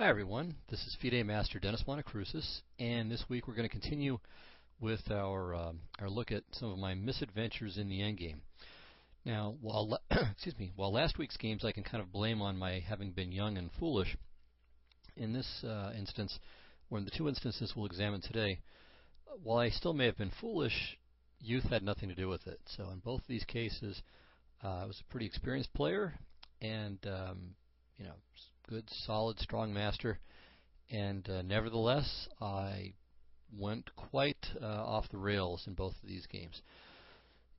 Hi everyone, this is FIDE Master Dennis Monokroussos, and this week we're going to continue with our look at some of my misadventures in the endgame. Now, while while last week's games I can kind of blame on my having been young and foolish, in this instance, or in the two instances we'll examine today, while I still may have been foolish, youth had nothing to do with it. So in both of these cases, I was a pretty experienced player, and good, solid, strong master, and nevertheless, I went quite off the rails in both of these games.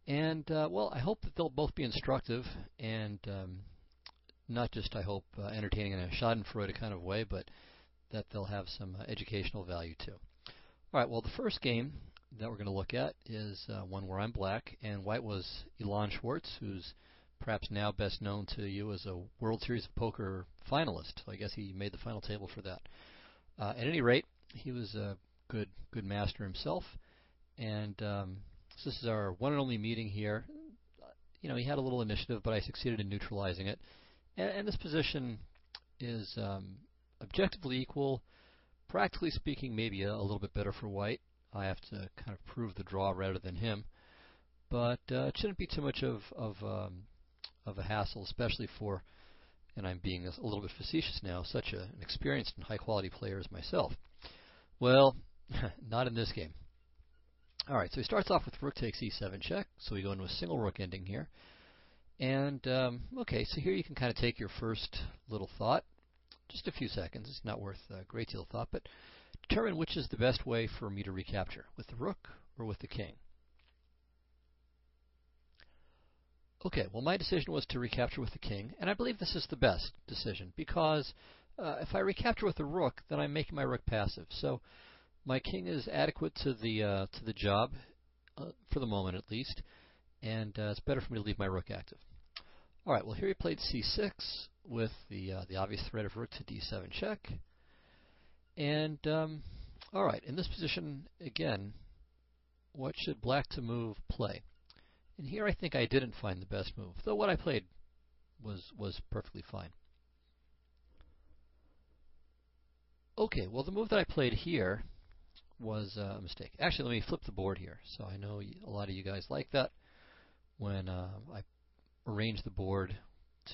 And, well, I hope that they'll both be instructive, and not just, I hope, entertaining in a schadenfreude kind of way, but that they'll have some educational value too. All right, well, the first game that we're going to look at is one where I'm black, and white was Elon Schwartz, who's perhaps now best known to you as a World Series of Poker finalist. I guess he made the final table for that. At any rate, he was a good master himself, and so this is our one and only meeting here. He had a little initiative, but I succeeded in neutralizing it. And this position is objectively equal. Practically speaking, maybe a little bit better for white. I have to kind of prove the draw rather than him. But it shouldn't be too much of a hassle, especially for, and I'm being a little bit facetious now, such an experienced and high-quality player as myself. Well, not in this game. All right, so he starts off with rook takes e7 check, so we go into a single rook ending here. And, okay, so here you can kind of take your first little thought, just a few seconds. It's not worth a great deal of thought, but determine which is the best way for me to recapture, with the rook or with the king. Okay, well, my decision was to recapture with the king, and I believe this is the best decision, because if I recapture with the rook, then I'm making my rook passive. So my king is adequate to the job, for the moment at least, and it's better for me to leave my rook active. All right, well, here he played c6 with the obvious threat of rook to d7 check. And, all right, in this position, again, what should black to move play? And here I think I didn't find the best move, though what I played was perfectly fine. Okay, well, the move that I played here was a mistake. Actually, let me flip the board here. So I know a lot of you guys like that when I arrange the board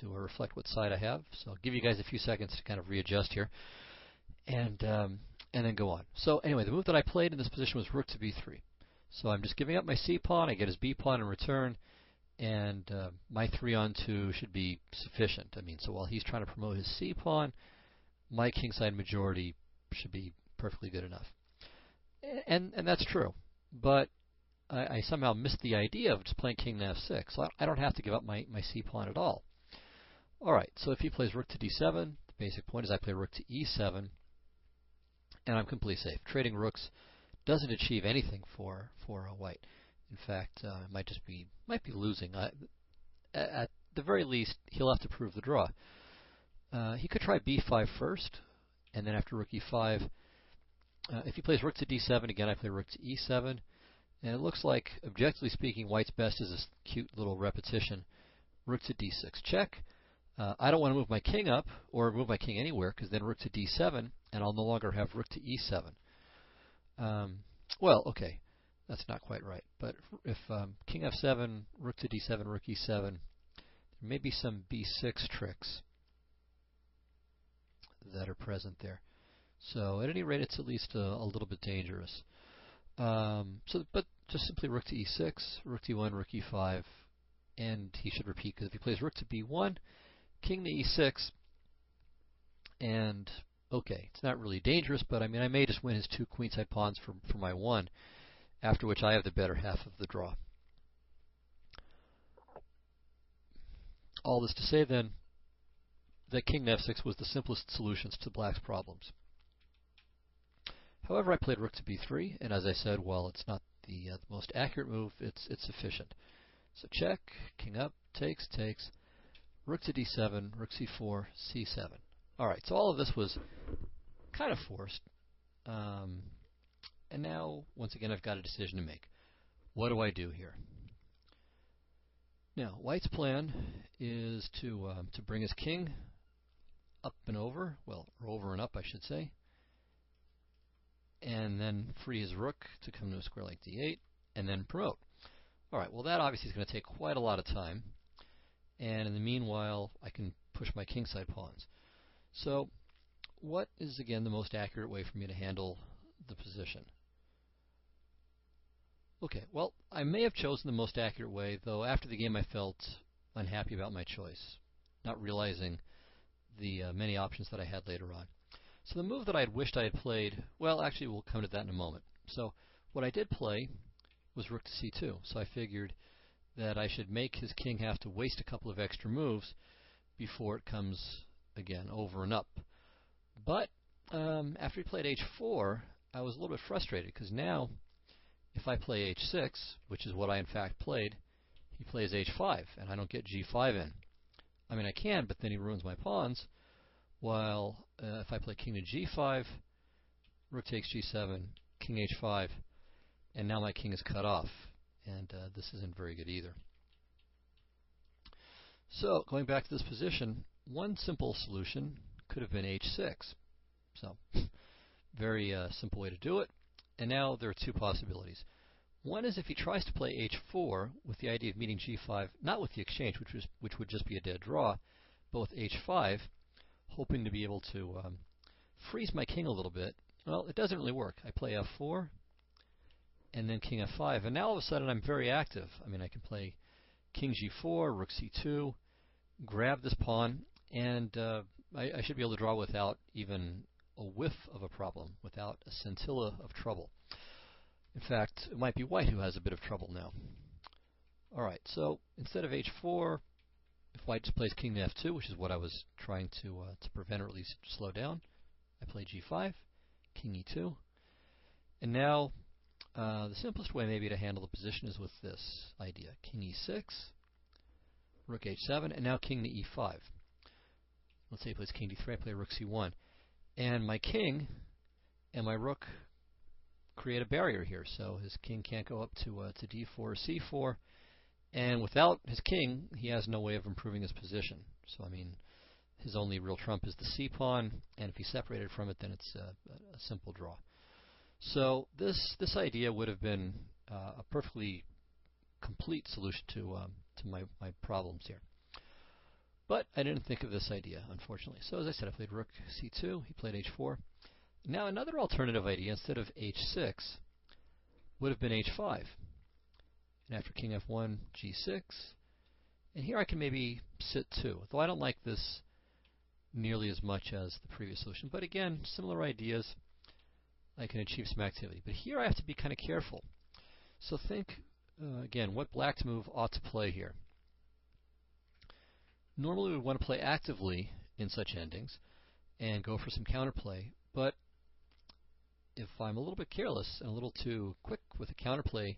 to reflect what side I have. So I'll give you guys a few seconds to kind of readjust here and then go on. So anyway, the move that I played in this position was rook to b3. So I'm just giving up my c pawn, I get his b pawn in return, and my 3-on-2 should be sufficient. I mean, so while he's trying to promote his c pawn, my kingside majority should be perfectly good enough. And that's true, but I somehow missed the idea of just playing king to f6, so I don't have to give up my c pawn at all. Alright, so if he plays rook to d7, the basic point is I play rook to e7, and I'm completely safe. Trading rooks doesn't achieve anything for white. In fact, might be losing. At the very least, he'll have to prove the draw. He could try b5 first, and then after rook e5, if he plays rook to d7, again I play rook to e7, and it looks like, objectively speaking, white's best is this cute little repetition, rook to d6 check. I don't want to move my king up, or move my king anywhere, because then rook to d7, and I'll no longer have rook to e7. Well, okay, that's not quite right. But if king f7, rook to d7, rook e7, there may be some b6 tricks that are present there. So at any rate, it's at least a little bit dangerous. But just simply rook to e6, rook to e1, rook e5, and he should repeat, because if he plays rook to b1, king to e6, and okay, it's not really dangerous, but I mean, I may just win his two queenside pawns for my one, after which I have the better half of the draw. All this to say, then, that king to f6 was the simplest solutions to black's problems. However, I played rook to b3, and as I said, while it's not the most accurate move, it's sufficient. So check, king up, takes, rook to d7, rook c4, c7. Alright, so all of this was kind of forced. And now, once again, I've got a decision to make. What do I do here? Now, white's plan is to bring his king up and over, well, or over and up, I should say, and then free his rook to come to a square like d8, and then promote. All right, well, that obviously is going to take quite a lot of time, and in the meanwhile, I can push my kingside pawns. So what is, again, the most accurate way for me to handle the position? Okay, well, I may have chosen the most accurate way, though after the game I felt unhappy about my choice, not realizing the many options that I had later on. So the move that I had wished I had played, well, actually we'll come to that in a moment. So what I did play was rook to c2, so I figured that I should make his king have to waste a couple of extra moves before it comes, again, over and up. But after he played h4, I was a little bit frustrated, because now if I play h6, which is what I in fact played, he plays h5, and I don't get g5 in. I mean, I can, but then he ruins my pawns, while if I play king to g5, rook takes g7, king h5, and now my king is cut off, and this isn't very good either. So, going back to this position, one simple solution could have been h6. So, very simple way to do it. And now there are two possibilities. One is if he tries to play h4 with the idea of meeting g5, not with the exchange, which would just be a dead draw, but with h5, hoping to be able to freeze my king a little bit. Well, it doesn't really work. I play f4, and then king f5, and now all of a sudden I'm very active. I mean, I can play king g4, rook c2, grab this pawn, and I should be able to draw without even a whiff of a problem, without a scintilla of trouble. In fact, it might be white who has a bit of trouble now. Alright, so instead of h4, if white just plays king to f2, which is what I was trying to prevent or at least slow down, I play g5, king e2, and now the simplest way maybe to handle the position is with this idea. King e6, rook h7, and now king to e5. Let's say he plays king d3, I play rook c1. And my king and my rook create a barrier here, so his king can't go up to d4 or c4, and without his king, he has no way of improving his position. So, I mean, his only real trump is the c pawn, and if he's separated from it, then it's a simple draw. So this idea would have been a perfectly complete solution to my problems here. But I didn't think of this idea, unfortunately. So as I said, I played rook c2, he played h4. Now another alternative idea, instead of h6, would have been h5. And after king f1, g6. And here I can maybe sit too, though I don't like this nearly as much as the previous solution. But again, similar ideas, I can achieve some activity. But here I have to be kind of careful. So think, again, what black's move ought to play here. Normally we would want to play actively in such endings and go for some counterplay, but if I'm a little bit careless and a little too quick with the counterplay,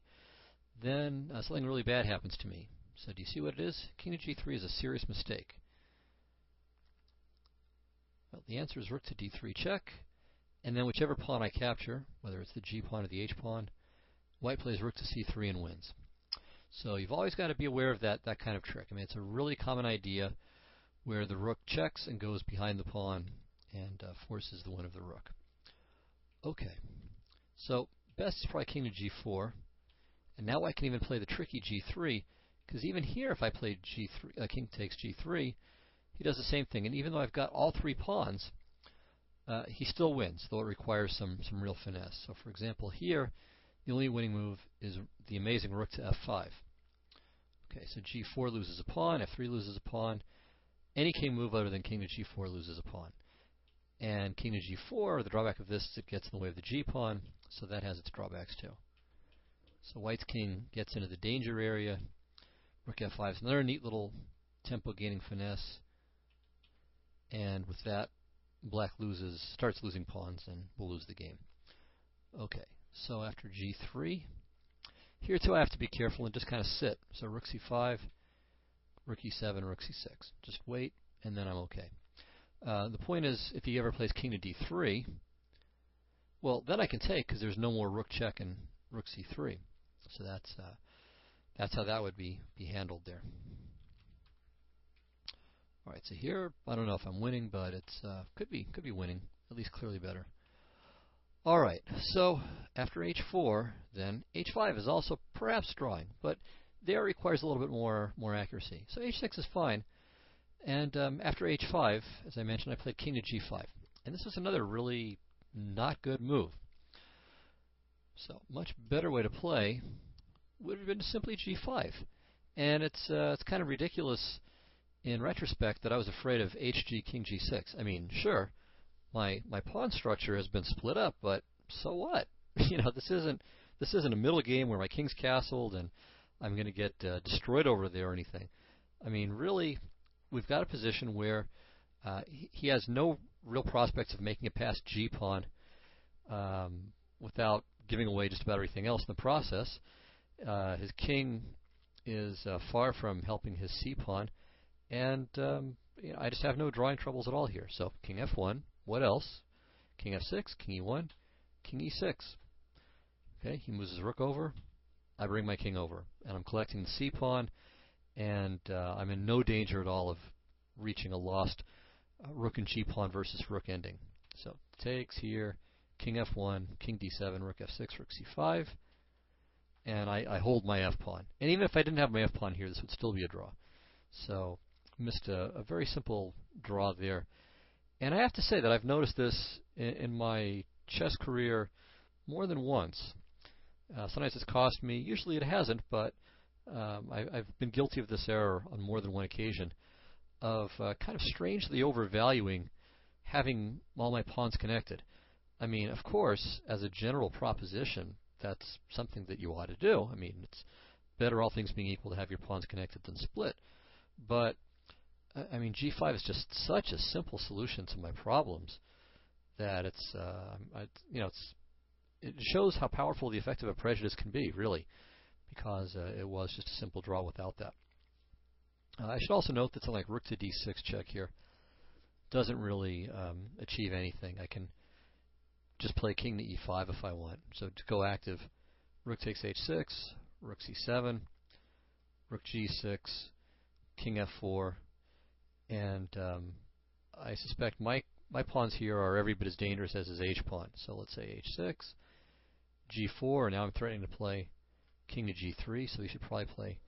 then something really bad happens to me. So do you see what it is? King to g3 is a serious mistake. Well, the answer is rook to d3 check, and then whichever pawn I capture, whether it's the g pawn or the h pawn, white plays rook to c3 and wins. So you've always got to be aware of that kind of trick. I mean, it's a really common idea where the rook checks and goes behind the pawn and forces the win of the rook. Okay, so best is probably king to g4, and now I can even play the tricky g3, because even here if I play g3, king takes g3, he does the same thing, and even though I've got all three pawns, he still wins, though it requires some real finesse. So for example here, the only winning move is the amazing rook to f5. Okay, so g4 loses a pawn, f3 loses a pawn. Any king move other than king to g4 loses a pawn. And king to g4, the drawback of this is it gets in the way of the g pawn, so that has its drawbacks too. So white's king gets into the danger area. Rook f5 is another neat little tempo gaining finesse. And with that, black starts losing pawns and will lose the game. Okay, so after g3, here too I have to be careful and just kind of sit. So rook c5, rook e7, rook c6. Just wait, and then I'm okay. The point is, if he ever plays king to d3, well, then I can take, because there's no more rook check and rook c3. So that's how that would be handled there. All right, so here I don't know if I'm winning, but it's could be winning, at least clearly better. All right, so after h4, then h5 is also perhaps drawing, but there requires a little bit more accuracy. So h6 is fine, and after h5, as I mentioned, I played king to g5, and this was another really not good move. So much better way to play would have been simply g5, and it's kind of ridiculous in retrospect that I was afraid of hg king g6. I mean, sure, my pawn structure has been split up, but so what? You know, this isn't a middle game where my king's castled and I'm going to get destroyed over there or anything. I mean, really, we've got a position where he has no real prospects of making it past g pawn without giving away just about everything else in the process. His king is far from helping his c pawn, and you know, I just have no drawing troubles at all here. So king f1. What else? King f6, king e1, king e6. Okay, he moves his rook over. I bring my king over, and I'm collecting the c pawn, and I'm in no danger at all of reaching a lost rook and g pawn versus rook ending. So takes here, king f1, king d7, rook f6, rook c5, and I hold my f pawn. And even if I didn't have my f pawn here, this would still be a draw. So missed a very simple draw there. And I have to say that I've noticed this in my chess career more than once. Sometimes it's cost me. Usually it hasn't, but I've been guilty of this error on more than one occasion of kind of strangely overvaluing having all my pawns connected. I mean, of course, as a general proposition, that's something that you ought to do. I mean, it's better, all things being equal, to have your pawns connected than split. But I mean, g5 is just such a simple solution to my problems that it's, you know, it shows how powerful the effect of a prejudice can be, really, because it was just a simple draw without that. I should also note that something like rook to d6 check here doesn't really achieve anything. I can just play king to e5 if I want. So to go active, rook takes h6, rook c7, rook g6, king f4, and I suspect my pawns here are every bit as dangerous as his h-pawn. So let's say h6, g4, and now I'm threatening to play king to g3, so he should probably play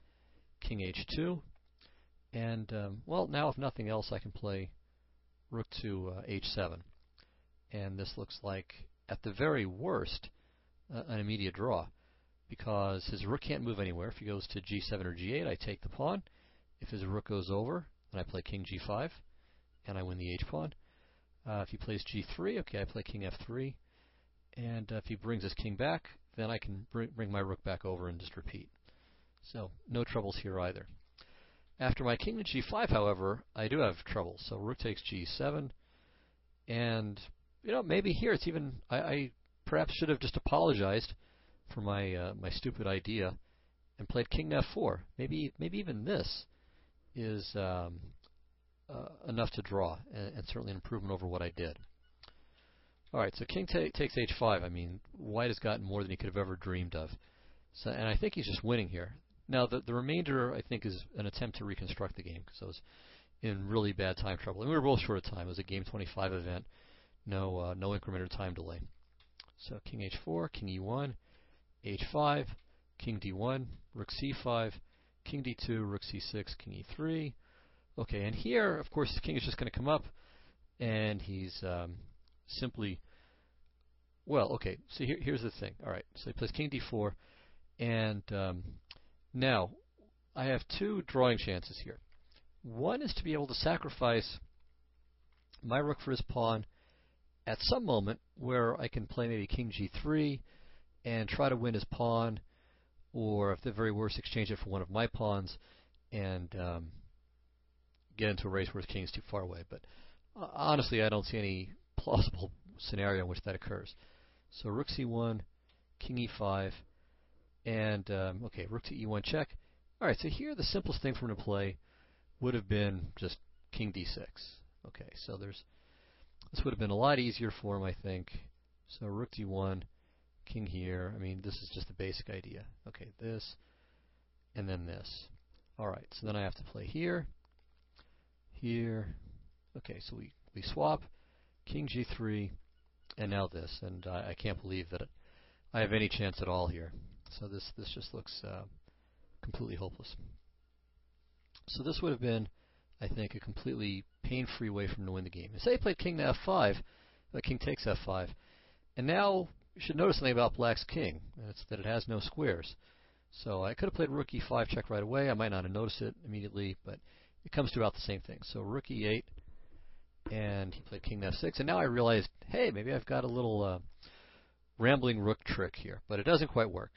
king h2. And, well, now if nothing else, I can play rook to h7. And this looks like, at the very worst, an immediate draw, because his rook can't move anywhere. If he goes to g7 or g8, I take the pawn. If his rook goes over, then I play king g5, and I win the h-pawn. If he plays g3, okay, I play king f3. And if he brings his king back, then I can bring my rook back over and just repeat. So no troubles here either. After my king to g5, however, I do have trouble. So rook takes g7, and you know, maybe here it's even, I perhaps should have just apologized for my my stupid idea and played king to f4. Maybe even this is enough to draw, and certainly an improvement over what I did. All right, so king takes h5. I mean, white has gotten more than he could have ever dreamed of. So, and I think he's just winning here. Now, the remainder, I think, is an attempt to reconstruct the game, because I was in really bad time trouble. And we were both short of time. It was a game 25 event. No increment or time delay. So king h4, king e1, h5, king d1, rook c5, king d2, rook c6, king e3. Okay, and here, of course, the king is just going to come up, and he's simply, well, okay, so here's the thing. All right, so he plays king d4, and now I have two drawing chances here. One is to be able to sacrifice my rook for his pawn at some moment where I can play maybe king g3 and try to win his pawn, or if the very worst, exchange it for one of my pawns and get into a race where his king is too far away. But honestly, I don't see any plausible scenario in which that occurs. So rook c1, king e5, and okay, rook to e1 check. All right, so here the simplest thing for him to play would have been just king d6. Okay, so this would have been a lot easier for him, I think. So rook d1, king here. I mean, this is just the basic idea. Okay, this, and then this. All right, so then I have to play here. here. Okay, so we swap, king g3, and now this, and I can't believe that I have any chance at all here. So this just looks completely hopeless. So this would have been, I think, a completely pain-free way for him to win the game. And say he played king to f5, king takes f5, and now you should notice something about black's king, and it's that it has no squares. So I could have played rook e5 check right away. I might not have noticed it immediately, but it comes to about the same thing. So rook e8, and he played king to f6, and now I realized, hey, maybe I've got a little rambling rook trick here, but it doesn't quite work.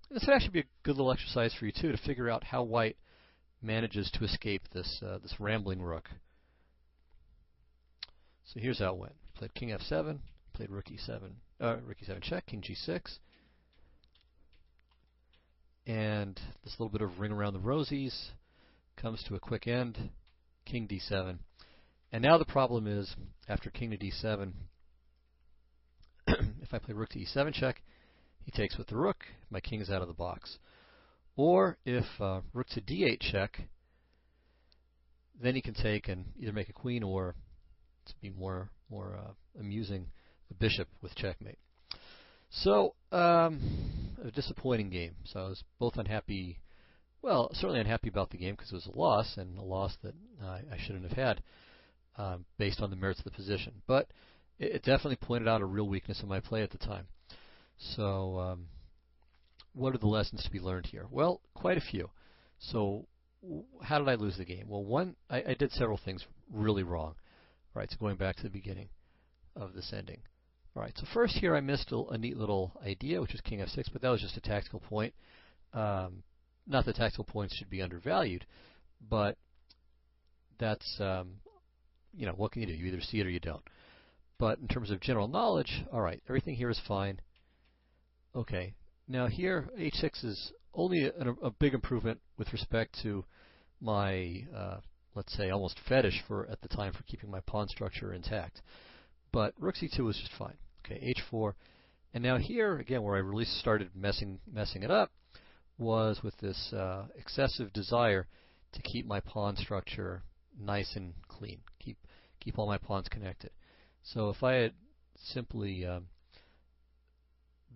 And this would actually be a good little exercise for you too, to figure out how white manages to escape this this rambling rook. So here's how it went. We played king f7, played rook e7 check, king g6, and this little bit of ring around the rosies comes to a quick end, king d7. And now the problem is, after king to d7, if I play rook to e7 check, he takes with the rook, my king is out of the box. Or if rook to d8 check, then he can take and either make a queen or, to be more amusing, the bishop with checkmate. So, a disappointing game. So I was both unhappy, well, certainly unhappy about the game because it was a loss, and a loss that I shouldn't have had based on the merits of the position. But it definitely pointed out a real weakness in my play at the time. So, what are the lessons to be learned here? Well, quite a few. So, how did I lose the game? Well, one, I did several things really wrong. All right, so going back to the beginning of this ending. All right, so first here I missed a neat little idea, which is king f6, but that was just a tactical point. Not that tactical points should be undervalued, but that's, you know, what can you do? You either see it or you don't. But in terms of general knowledge, all right, everything here is fine. Okay, now here h6 is only a big improvement with respect to my, let's say, almost fetish for at the time for keeping my pawn structure intact. But rook c2 was just fine. Okay, h4, and now here again, where I really started messing it up, was with this excessive desire to keep my pawn structure nice and clean, keep all my pawns connected. So if I had simply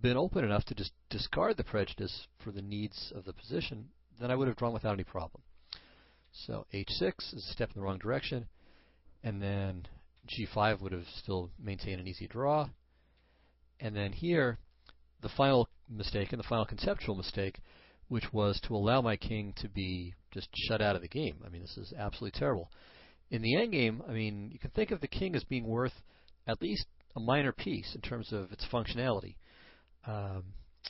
been open enough to just discard the prejudice for the needs of the position, then I would have drawn without any problem. So h6 is a step in the wrong direction, and then g5 would have still maintained an easy draw. And then here, the final mistake, and the final conceptual mistake, which was to allow my king to be just shut out of the game. I mean, this is absolutely terrible. In the endgame, I mean, you can think of the king as being worth at least a minor piece in terms of its functionality.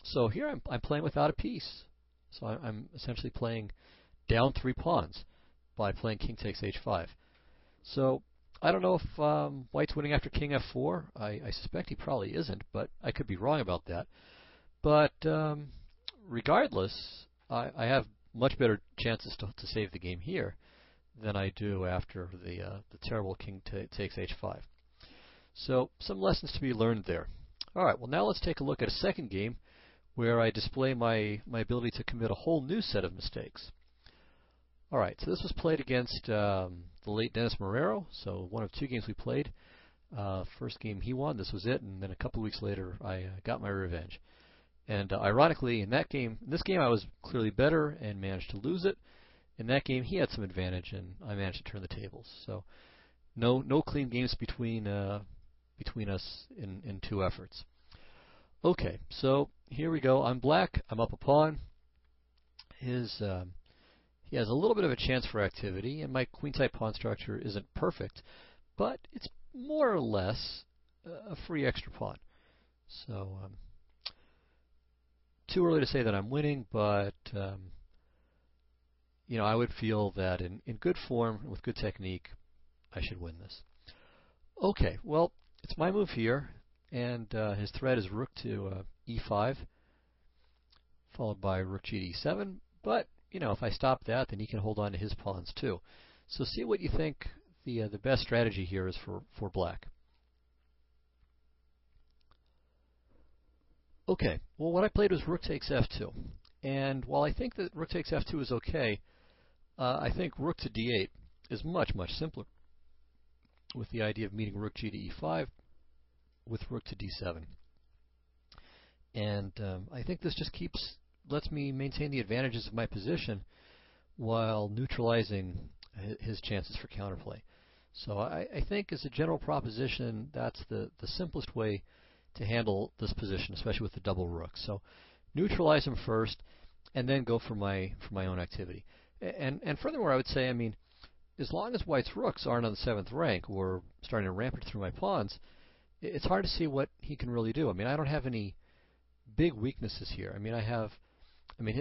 So here I'm playing without a piece. So I'm essentially playing down 3 pawns by playing king takes h5. So I don't know if white's winning after king f4. I suspect he probably isn't, but I could be wrong about that. But regardless, I have much better chances to save the game here than I do after the terrible king takes h5. So some lessons to be learned there. All right, well now let's take a look at a second game where I display my ability to commit a whole new set of mistakes. All right, so this was played against the late Dennis Marrero, so one of 2 games we played. First game he won, this was it, and then a couple weeks later I got my revenge. And ironically, in this game I was clearly better and managed to lose it. In that game he had some advantage and I managed to turn the tables. So no clean games between us in 2 efforts. Okay, so here we go. I'm black. I'm up a pawn. He has a little bit of a chance for activity, and my queen-type pawn structure isn't perfect, but it's more or less a free extra pawn. So too early to say that I'm winning, but you know, I would feel that in good form with good technique, I should win this. Okay, well, it's my move here, and his threat is rook to e5, followed by rook g to e7. But you know, if I stop that, then he can hold on to his pawns too. So see what you think the best strategy here is for black. Okay, well, what I played was rook takes f2, and while I think that rook takes f2 is okay, I think rook to d8 is much, much simpler, with the idea of meeting rook g to e5 with rook to d7. And I think this just lets me maintain the advantages of my position while neutralizing his chances for counterplay. So I think as a general proposition, that's the simplest way to handle this position, especially with the double rook. So neutralize him first, and then go for my own activity. And furthermore, I would say, I mean, as long as White's rooks aren't on the 7th rank or starting to rampage through my pawns, it's hard to see what he can really do. I mean, I don't have any big weaknesses here. I mean,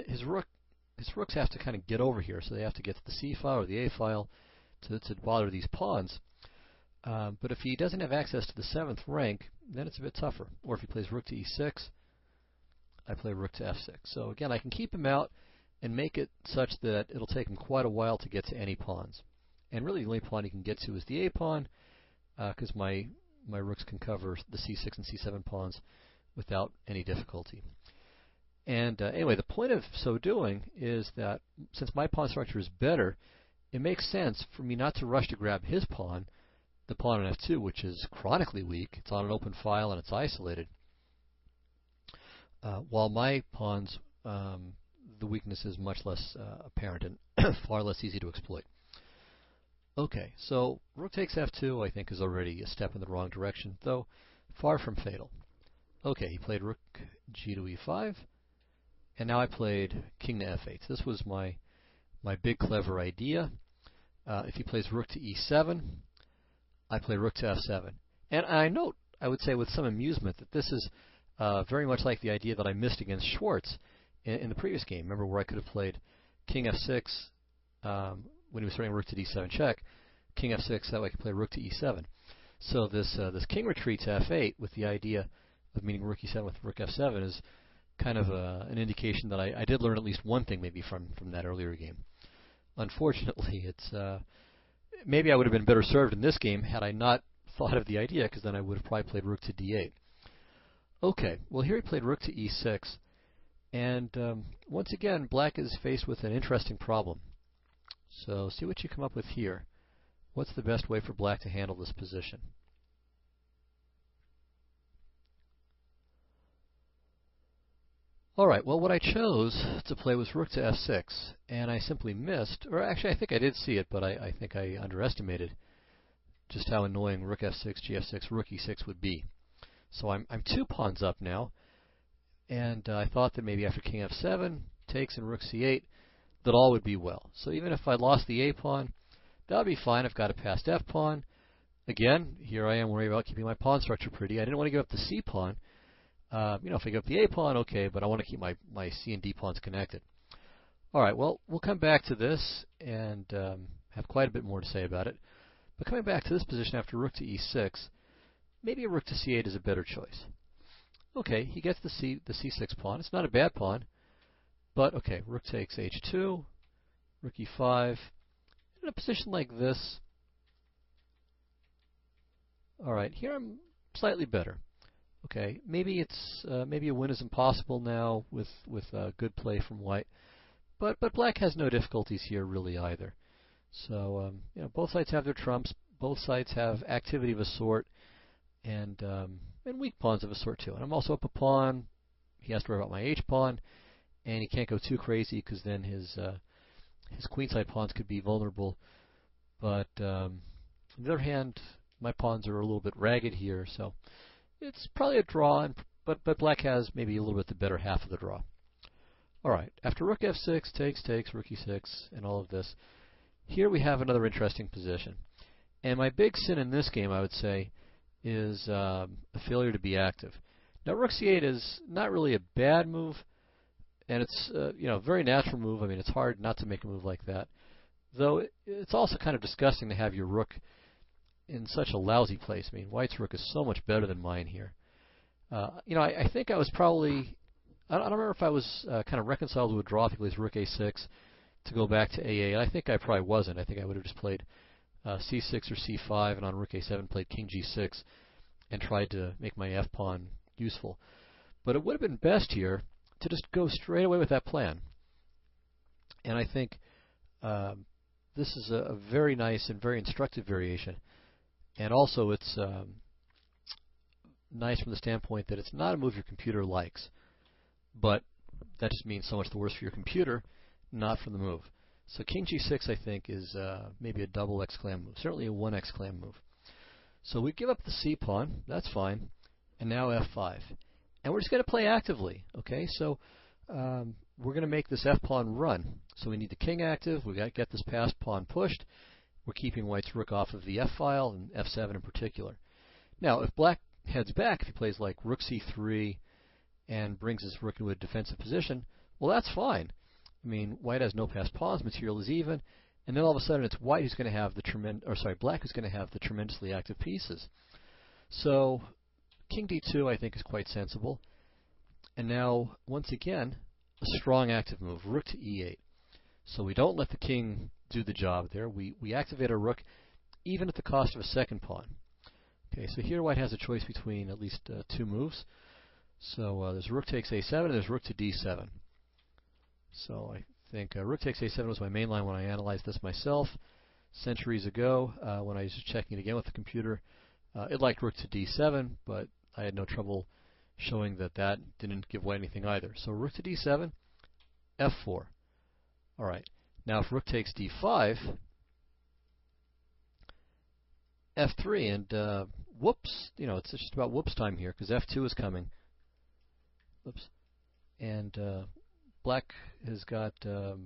his rooks have to kind of get over here, so they have to get to the c file or the a file to bother these pawns. But if he doesn't have access to the 7th rank, then it's a bit tougher. Or if he plays rook to e6, I play rook to f6. So again, I can keep him out and make it such that it'll take him quite a while to get to any pawns. And really the only pawn he can get to is the a pawn, because my rooks can cover the c6 and c7 pawns without any difficulty. And anyway, the point of so doing is that since my pawn structure is better, it makes sense for me not to rush to grab his pawn, the pawn on f2, which is chronically weak. It's on an open file and it's isolated. While my pawns, the weakness is much less apparent and far less easy to exploit. Okay, so rook takes f2, I think, is already a step in the wrong direction, though far from fatal. Okay, he played rook g to e5, and now I played king to f8. This was my big clever idea. If he plays rook to e7, I play rook to f7. And I note, I would say with some amusement, that this is very much like the idea that I missed against Schwartz in the previous game. Remember where I could have played king f6 when he was starting rook to d7 check, king f6, that way I could play rook to e7. So this king retreat to f8 with the idea of meeting rook e7 with rook f7 is kind of an indication that I did learn at least one thing maybe from that earlier game. Unfortunately, it's maybe I would have been better served in this game had I not thought of the idea, because then I would have probably played rook to d8. Okay, well here he played rook to e6, and once again black is faced with an interesting problem. So see what you come up with here. What's the best way for black to handle this position? Alright, well what I chose to play was rook to f6, and I simply missed, or actually I think I did see it, but I think I underestimated just how annoying rook f6, gf6, rook e6 would be. So I'm 2 pawns up now, and I thought that maybe after king f7, takes and rook c8, that all would be well. So even if I lost the a pawn, that would be fine. I've got a passed f pawn. Again, here I am worried about keeping my pawn structure pretty. I didn't want to give up the c pawn. If I give up the a pawn, okay, but I want to keep my c and d pawns connected. Alright, well, we'll come back to this and have quite a bit more to say about it. But coming back to this position after rook to e6, maybe a rook to c8 is a better choice. Okay, he gets the c6 pawn. It's not a bad pawn. But, okay, rook takes h2, rook e5. In a position like this, alright, here I'm slightly better. Okay, maybe maybe a win is impossible now with good play from white, but black has no difficulties here really either. So both sides have their trumps, both sides have activity of a sort, and weak pawns of a sort too. And I'm also up a pawn. He has to worry about my h pawn. And he can't go too crazy because then his queenside pawns could be vulnerable. But on the other hand, my pawns are a little bit ragged here, so it's probably a draw. But black has maybe a little bit the better half of the draw. All right, after rook f6, takes, rook e6, and all of this, here we have another interesting position. And my big sin in this game, I would say, is a failure to be active. Now, rook c8 is not really a bad move. And it's a very natural move. I mean, it's hard not to make a move like that. Though it's also kind of disgusting to have your rook in such a lousy place. I mean, white's rook is so much better than mine here. I think I was probably... I don't remember if I was kind of reconciled to a draw if he plays rook a6 to go back to a8. I think I probably wasn't. I think I would have just played c6 or c5, and on rook a7 played king g6 and tried to make my f-pawn useful. But it would have been best here to just go straight away with that plan. And I think this is a very nice and very instructive variation. And also it's nice from the standpoint that it's not a move your computer likes. But that just means so much the worse for your computer, not for the move. So king g6, I think, is maybe a double exclam move, certainly a one exclam move. So we give up the c pawn, that's fine, and now f5. And we're just going to play actively, okay? So we're going to make this f pawn run. So we need the king active, we've got to get this passed pawn pushed. We're keeping white's rook off of the f file, and f7 in particular. Now, if black heads back, if he plays like rook c3 and brings his rook into a defensive position, well, that's fine. I mean, white has no passed pawns, material is even, and then all of a sudden it's white who's going to have the black who's going to have the tremendously active pieces. So king d2, I think, is quite sensible. And now, once again, a strong active move, rook to e8. So we don't let the king do the job there. We activate our rook, even at the cost of a second pawn. Okay, so here white has a choice between at least two moves. So there's rook takes a7, and there's rook to d7. So I think rook takes a7 was my main line when I analyzed this myself centuries ago. When I was just checking it again with the computer, it liked rook to d7, but I had no trouble showing that that didn't give white anything either. So rook to d7, f4. All right. Now if rook takes d5, f3, and whoops, it's just about whoops time here because f2 is coming. Oops. And black has got a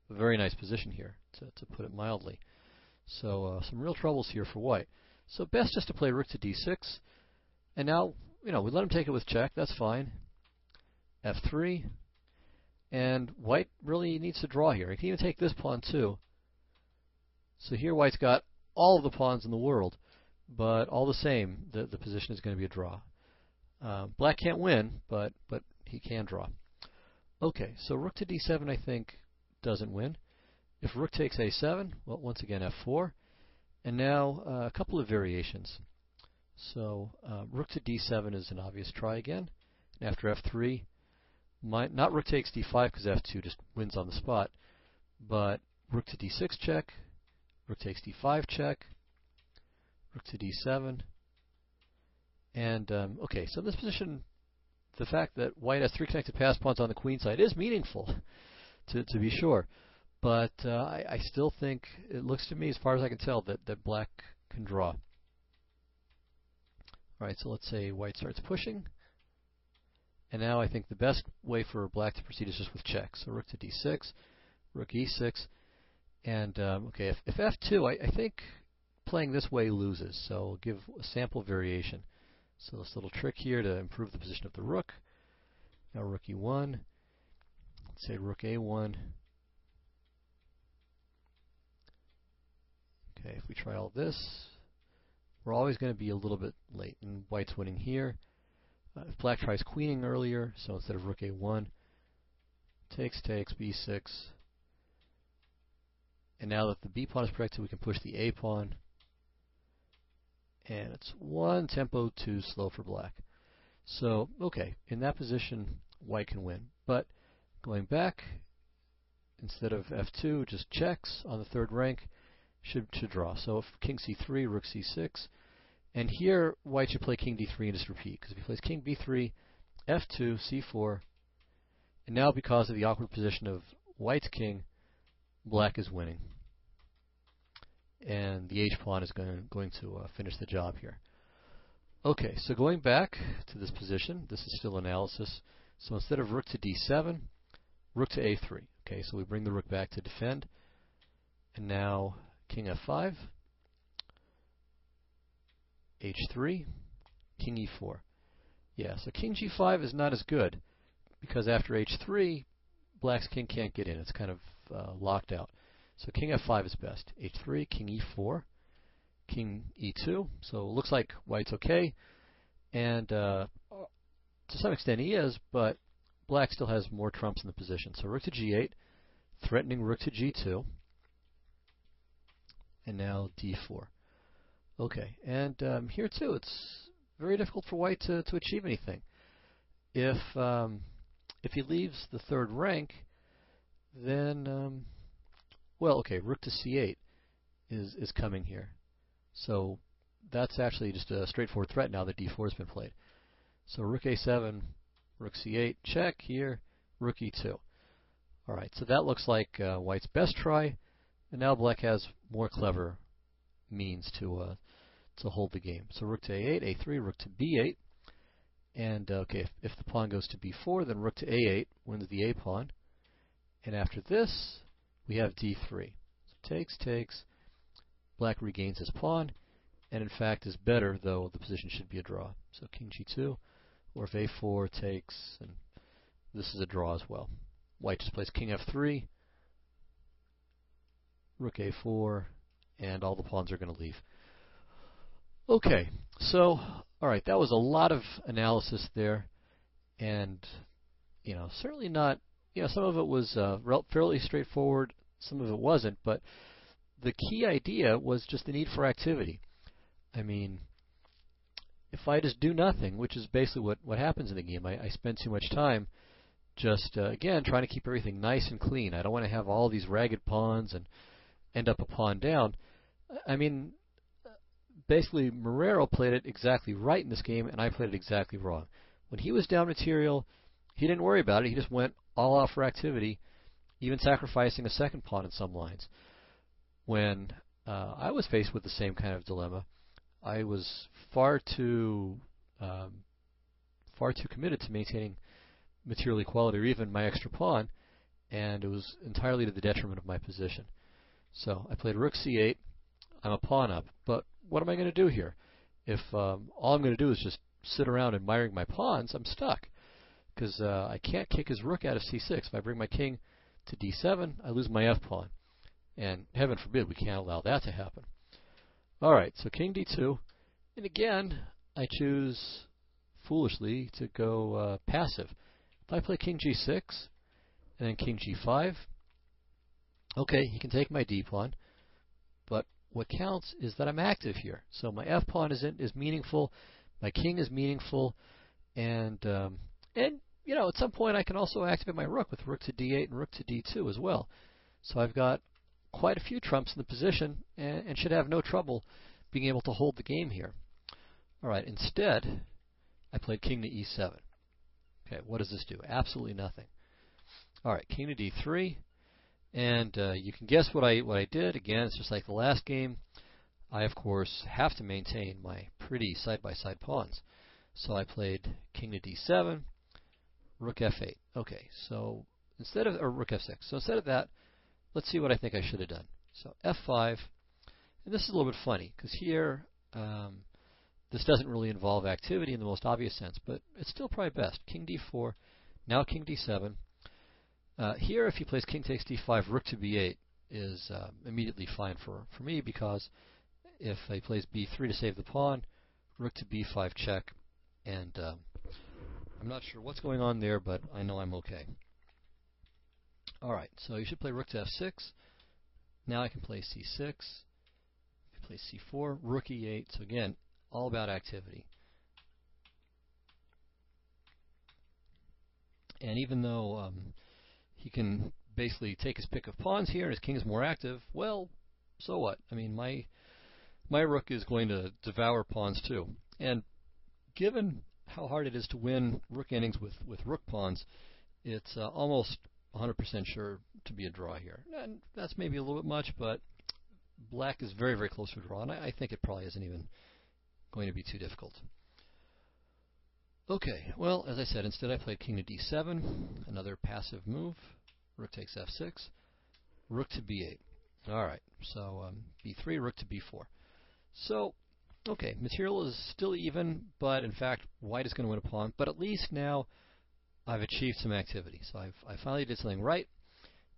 very nice position here, to put it mildly. So some real troubles here for white. So best just to play rook to d6. And now, we let him take it with check. That's fine. f3. And white really needs to draw here. He can even take this pawn too. So here white's got all of the pawns in the world. But all the same, the position is going to be a draw. Black can't win, but he can draw. Okay, so rook to d7, I think, doesn't win. If rook takes a7, well, once again, f4. And now a couple of variations. So rook to d7 is an obvious try again. And after f3, not rook takes d5 because f2 just wins on the spot, but rook to d6 check, rook takes d5 check, rook to d7. And, okay, so in this position, the fact that white has three connected pass pawns on the queen side is meaningful, to be sure. But I still think, it looks to me, as far as I can tell, that black can draw. All right, so let's say white starts pushing. And now I think the best way for black to proceed is just with check. So rook to d6, rook e6. And, okay, if f2, I think playing this way loses. So I'll give a sample variation. So this little trick here to improve the position of the rook. Now rook e1. Let's say rook a1. Okay, if we try all this, we're always going to be a little bit late, and white's winning here. If black tries queening earlier, so instead of rook a1, takes, b6. And now that the b pawn is protected, we can push the a pawn. And it's one tempo too slow for black. So, okay, in that position, white can win. But going back, instead of f2, just checks on the third rank, should draw. So if king c3, rook c6. And here, white should play king d3 and just repeat. Because if he plays king b3, f2, c4, and now because of the awkward position of white's king, black is winning. And the h-pawn is going to finish the job here. Okay, so going back to this position, this is still analysis. So instead of rook to d7, rook to a3. Okay, so we bring the rook back to defend. And now king f5, h3, king e4. Yeah, so king g5 is not as good, because after h3, black's king can't get in. It's kind of locked out. So king f5 is best. h3, king e4, king e2. So it looks like white's okay. And to some extent he is, but black still has more trumps in the position. So rook to g8, threatening rook to g2. And now d4. Okay, and here too, it's very difficult for white to achieve anything. If he leaves the third rank, then well, okay, rook to c8 is coming here. So that's actually just a straightforward threat now that d4 has been played. So rook a7, rook c8, check here, rook e2. All right, so that looks like white's best try, and now black has more clever means to hold the game. So rook to a8, a3, rook to b8, and okay, if the pawn goes to b4, then rook to a8 wins the a pawn, and after this we have d3. So takes, black regains his pawn, and in fact is better, though the position should be a draw. So king g2, or if a4 takes, and this is a draw as well. White just plays king f3, rook a4, and all the pawns are going to leave. Okay, so, alright, that was a lot of analysis there, and, certainly not, some of it was fairly straightforward, some of it wasn't, but the key idea was just the need for activity. I mean, if I just do nothing, which is basically what happens in the game, I spend too much time just, again, trying to keep everything nice and clean. I don't want to have all these ragged pawns and end up a pawn down. I mean, basically, Marrero played it exactly right in this game, and I played it exactly wrong. When he was down material, he didn't worry about it. He just went all out for activity, even sacrificing a second pawn in some lines. When I was faced with the same kind of dilemma, I was far too committed to maintaining material equality, or even my extra pawn, and it was entirely to the detriment of my position. So I played rook c8. I'm a pawn up, but what am I going to do here? If all I'm going to do is just sit around admiring my pawns, I'm stuck, because I can't kick his rook out of c6. If I bring my king to d7, I lose my f-pawn, and heaven forbid we can't allow that to happen. All right, so king d2, and again, I choose, foolishly, to go passive. If I play king g6, and then king g5, okay, he can take my d-pawn, but what counts is that I'm active here. So my f-pawn is meaningful, my king is meaningful, and at some point I can also activate my rook with rook to d8 and rook to d2 as well. So I've got quite a few trumps in the position, and should have no trouble being able to hold the game here. All right, instead, I played king to e7. Okay, what does this do? Absolutely nothing. All right, king to d3, and you can guess what I did. Again, it's just like the last game. I, of course, have to maintain my pretty side-by-side pawns. So I played king to d7, rook f8. Okay, so or rook f6. So instead of that, let's see what I think I should have done. So f5, and this is a little bit funny, because here, this doesn't really involve activity in the most obvious sense, but it's still probably best. King d4, now king d7. Here, if he plays king takes d5, rook to b8 is immediately fine for me, because if he plays b3 to save the pawn, rook to b5 check, and I'm not sure what's going on there, but I know I'm okay. Alright, so you should play rook to f6. Now I can play c6. If you play c4, rook e8. So again, all about activity. And even though he can basically take his pick of pawns here, and his king is more active, well, so what? I mean, my rook is going to devour pawns too. And given how hard it is to win rook endings with rook pawns, it's almost 100% sure to be a draw here. And that's maybe a little bit much, but black is very, very close to a draw, and I think it probably isn't even going to be too difficult. Okay, well, as I said, instead I played king to d7, another passive move. Rook takes f6, rook to b8. All right, so b3, rook to b4. So, okay, material is still even, but in fact, white is going to win a pawn. But at least now I've achieved some activity. So I finally did something right,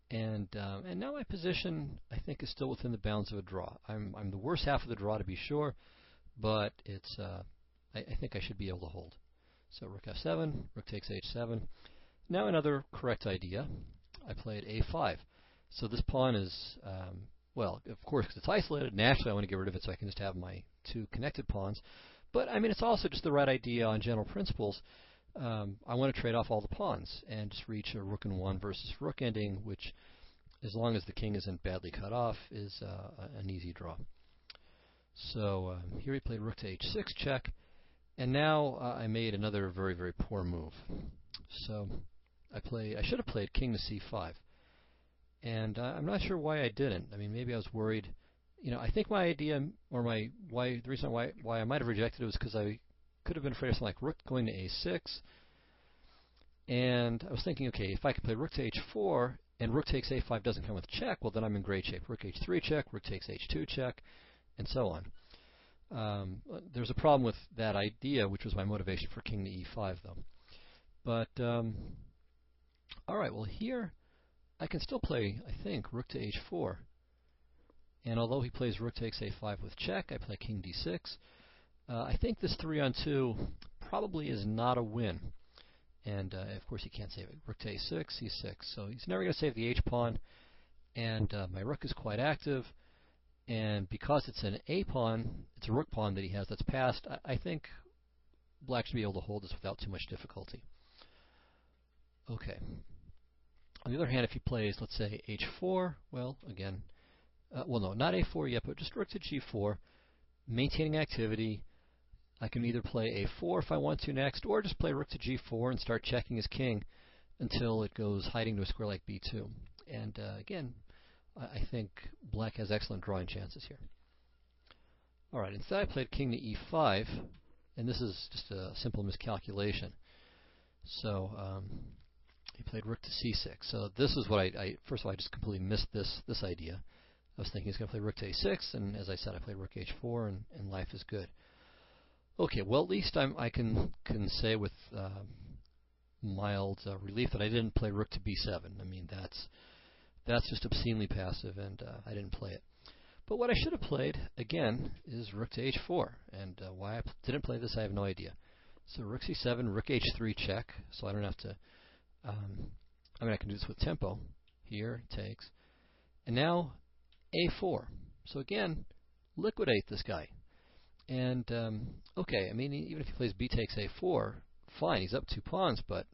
and now my position, I think, is still within the bounds of a draw. I'm the worst half of the draw, to be sure, but it's I think I should be able to hold. So rook f7, rook takes h7. Now another correct idea. I played a5. So this pawn is, well, of course, because it's isolated, naturally I want to get rid of it so I can just have my two connected pawns. But, I mean, it's also just the right idea on general principles. I want to trade off all the pawns and just reach a rook and one versus rook ending, which as long as the king isn't badly cut off, is an easy draw. So here he played rook to h6 check, and now I made another very, very poor move. So I should have played king to c5, and I'm not sure why I didn't. I mean, maybe I was worried. I think my idea, or the reason why I might have rejected it was because I could have been afraid of something like rook going to a6, and I was thinking, okay, if I can play rook to h4 and rook takes a5 doesn't come with check, well then I'm in great shape. Rook h3 check, rook takes h2 check, and so on. There's a problem with that idea, which was my motivation for king to e5, though. But all right, well here I can still play, I think, rook to h4. And although he plays rook takes a5 with check, I play king d6. I think this 3-on-2 probably is not a win. And of course he can't save it. Rook to a6, c6. So he's never going to save the h-pawn. And my rook is quite active. And because it's an a-pawn, it's a rook pawn that he has that's passed, I think black should be able to hold this without too much difficulty. Okay. On the other hand, if he plays, let's say, h4, well, again, well, no, not a4 yet, but just rook to g4, maintaining activity. I can either play a4 if I want to next, or just play rook to g4 and start checking his king until it goes hiding to a square like b2. And again, I think black has excellent drawing chances here. All right, instead I played king to e5, and this is just a simple miscalculation. So he played rook to c6. So this is what first of all, I just completely missed this idea. I was thinking he's going to play rook to a6, and as I said, I played rook h4, and life is good. Okay, well, at least I can say with mild relief that I didn't play rook to b7. I mean, that's just obscenely passive, and I didn't play it. But what I should have played, again, is rook to h4. And why I didn't play this, I have no idea. So rook c7, rook h3 check, so I don't have to... I mean, I can do this with tempo. Here, takes. And now, a4. So again, liquidate this guy. And, okay, I mean, even if he plays b takes a4, fine, he's up 2 pawns, but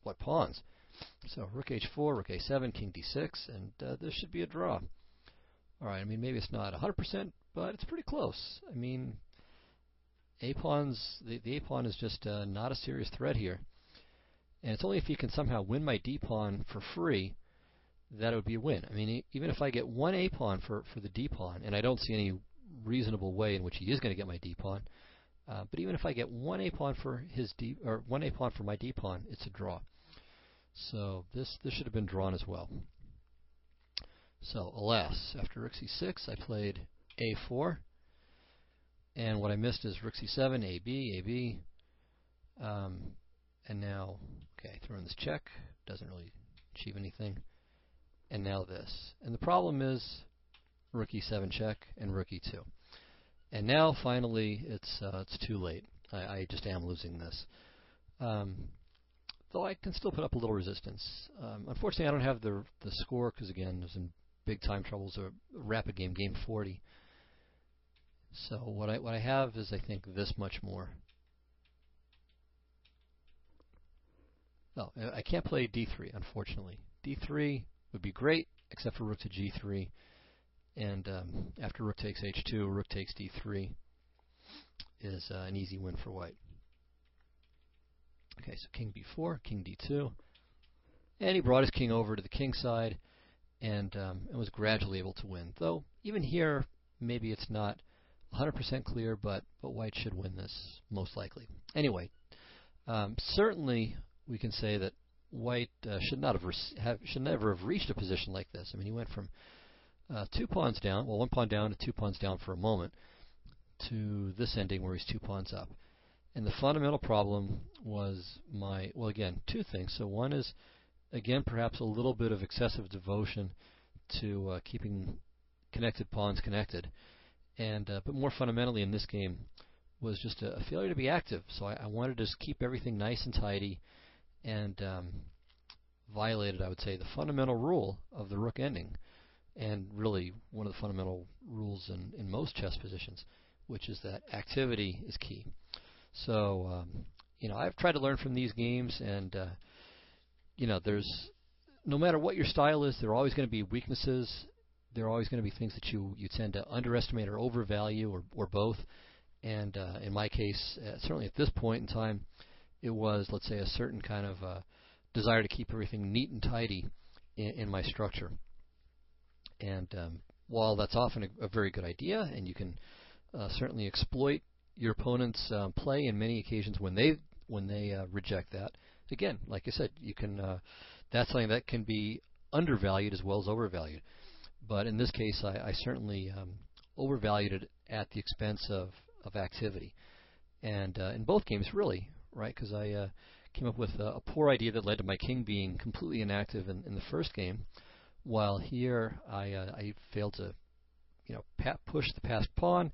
what pawns? So rook h4, rook a7, king d6, and this should be a draw. All right, I mean, maybe it's not 100%, but it's pretty close. I mean, a-pawns, the a-pawn is just not a serious threat here. And it's only if he can somehow win my d-pawn for free that it would be a win. I mean, even if I get one a-pawn for the d-pawn, and I don't see any reasonable way in which he is going to get my d-pawn, but even if I get one a-pawn for his or one a-pawn for my d-pawn, it's a draw. So this should have been drawn as well. So alas, after rook c6, I played a4, and what I missed is rook c7, ab, and now, okay, throw in this check, doesn't really achieve anything, and now this. And the problem is rook e7 check and rook e2. And now, finally, it's too late. I just am losing this. Though I can still put up a little resistance. Unfortunately, I don't have the score, because again, I was in big time troubles, a rapid game, game 40. So what I have is, I think, this much more. No, I can't play d3, unfortunately. d3 would be great, except for rook to g3. And after rook takes h2, rook takes d3 is an easy win for white. Okay, so king b4, king d2. And he brought his king over to the king side and was gradually able to win. Though, even here, maybe it's not 100% clear, but white should win this, most likely. Anyway, certainly we can say that white should never have reached a position like this. I mean, he went from 2 pawns down, well, 1 pawn down to 2 pawns down for a moment, to this ending where he's 2 pawns up. And the fundamental problem was well, again, 2 things. So one is, again, perhaps a little bit of excessive devotion to keeping connected pawns connected. And but more fundamentally in this game was just a failure to be active. So I wanted to just keep everything nice and tidy, and violated, I would say, the fundamental rule of the rook ending, and really one of the fundamental rules in most chess positions, which is that activity is key. So I've tried to learn from these games, and there's no matter what your style is, there are always going to be weaknesses. There are always going to be things that you tend to underestimate or overvalue, or both. And in my case, certainly at this point in time, it was, let's say, a certain kind of desire to keep everything neat and tidy in my structure. And while that's often a very good idea, and you can certainly exploit your opponent's play in many occasions when they reject that, again, like I said, you can that's something that can be undervalued as well as overvalued. But in this case, I certainly overvalued it at the expense of activity. And in both games, really, right? Because I came up with a poor idea that led to my king being completely inactive in the first game, while here I failed to, push the passed pawn.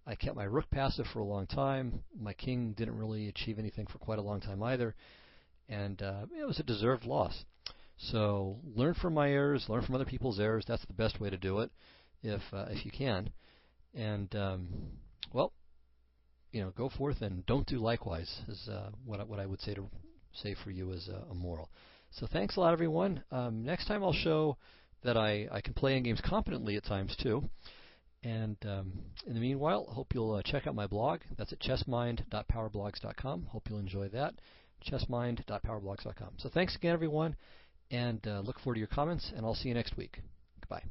I kept my rook passive for a long time. My king didn't really achieve anything for quite a long time either, and it was a deserved loss. So learn from my errors, learn from other people's errors. That's the best way to do it, if you can. And go forth and don't do likewise, is what I would say for you as a moral. So thanks a lot, everyone. Next time I'll show that I can play Endgames competently at times too. And in the meanwhile, hope you'll check out my blog. That's at chessmind.powerblogs.com. Hope you'll enjoy that. chessmind.powerblogs.com. So thanks again, everyone, and look forward to your comments, and I'll see you next week. Goodbye.